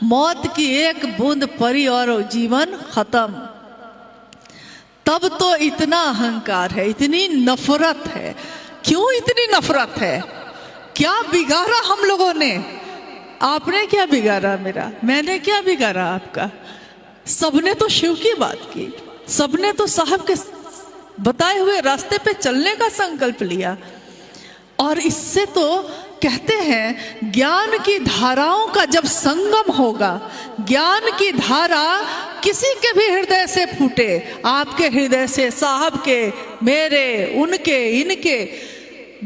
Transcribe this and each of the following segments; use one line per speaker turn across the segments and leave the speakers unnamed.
मौत की एक बूंद पड़ी और जीवन खत्म। तब तो इतना अहंकार है, इतनी नफरत है। क्यों इतनी नफरत है? क्या बिगाड़ा हम लोगों ने? आपने क्या बिगाड़ा मेरा? मैंने क्या बिगाड़ा आपका? सबने तो शिव की बात की, सबने तो साहब के बताए हुए रास्ते पे चलने का संकल्प लिया। और इससे तो कहते हैं ज्ञान की धाराओं का जब संगम होगा, ज्ञान की धारा किसी के भी हृदय से फूटे, आपके हृदय से, साहब के, मेरे, उनके, इनके,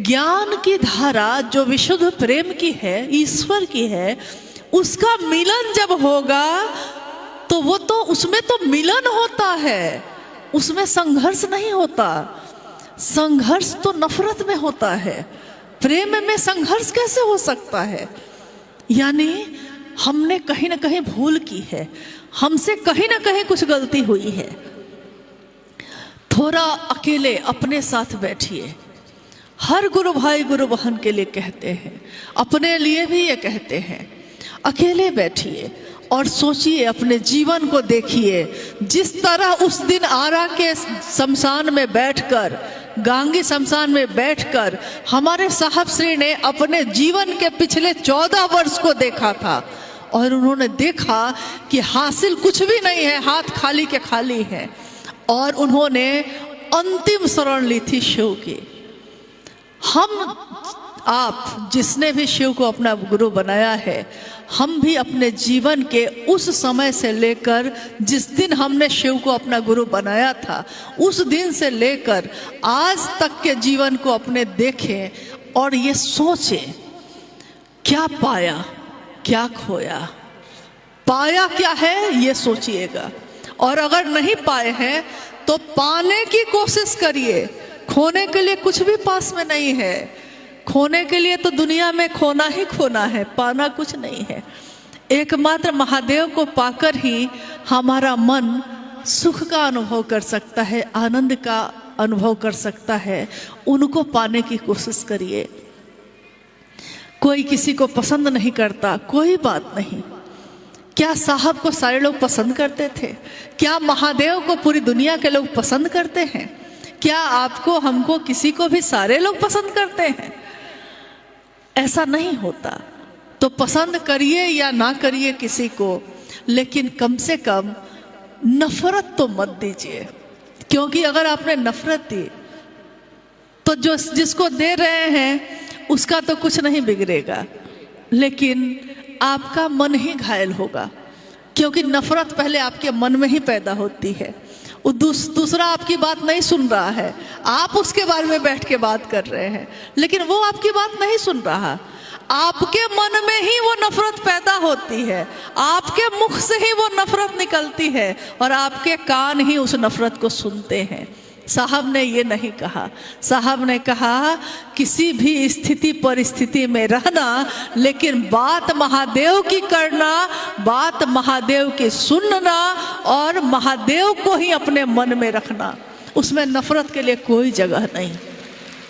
ज्ञान की धारा जो विशुद्ध प्रेम की है, ईश्वर की है, उसका मिलन जब होगा तो वो तो उसमें तो मिलन होता है, उसमें संघर्ष नहीं होता। संघर्ष तो नफरत में होता है, प्रेम में संघर्ष कैसे हो सकता है? यानी हमने कहीं ना कहीं भूल की है, हमसे कहीं ना कहीं कुछ गलती हुई है। थोड़ा अकेले अपने साथ बैठिए। हर गुरु भाई गुरु बहन के लिए कहते हैं, अपने लिए भी ये कहते हैं। अकेले बैठिए और सोचिए, अपने जीवन को देखिए। जिस तरह उस दिन आरा के शमशान में बैठकर, गांगी शमशान में बैठकर हमारे साहब श्री ने अपने जीवन के पिछले 14 वर्ष को देखा था, और उन्होंने देखा कि हासिल कुछ भी नहीं है, हाथ खाली के खाली हैं, और उन्होंने अंतिम शरण ली थी शिव की। हम आप जिसने भी शिव को अपना गुरु बनाया है, हम भी अपने जीवन के उस समय से लेकर जिस दिन हमने शिव को अपना गुरु बनाया था, उस दिन से लेकर आज तक के जीवन को अपने देखें और ये सोचें, क्या पाया, क्या खोया, पाया क्या है ये सोचिएगा। और अगर नहीं पाए हैं तो पाने की कोशिश करिए। खोने के लिए कुछ भी पास में नहीं है। खोने के लिए तो दुनिया में खोना ही खोना है, पाना कुछ नहीं है। एकमात्र महादेव को पाकर ही हमारा मन सुख का अनुभव कर सकता है, आनंद का अनुभव कर सकता है। उनको पाने की कोशिश करिए। कोई किसी को पसंद नहीं करता, कोई बात नहीं। क्या साहब को सारे लोग पसंद करते थे? क्या महादेव को पूरी दुनिया के लोग पसंद करते हैं? क्या आपको, हमको, किसी को भी सारे लोग पसंद करते हैं? ऐसा नहीं होता। तो पसंद करिए या ना करिए किसी को, लेकिन कम से कम नफरत तो मत दीजिए। क्योंकि अगर आपने नफरत दी तो जो जिसको दे रहे हैं उसका तो कुछ नहीं बिगड़ेगा, लेकिन आपका मन ही घायल होगा। क्योंकि नफरत पहले आपके मन में ही पैदा होती है। वो दूसरा आपकी बात नहीं सुन रहा है, आप उसके बारे में बैठ के बात कर रहे हैं, लेकिन वो आपकी बात नहीं सुन रहा। आपके मन में ही वो नफरत पैदा होती है, आपके मुख से ही वो नफरत निकलती है, और आपके कान ही उस नफरत को सुनते हैं। साहब ने ये नहीं कहा। साहब ने कहा किसी भी स्थिति परिस्थिति में रहना, लेकिन बात महादेव की करना, बात महादेव की सुनना, और महादेव को ही अपने मन में रखना। उसमें नफरत के लिए कोई जगह नहीं।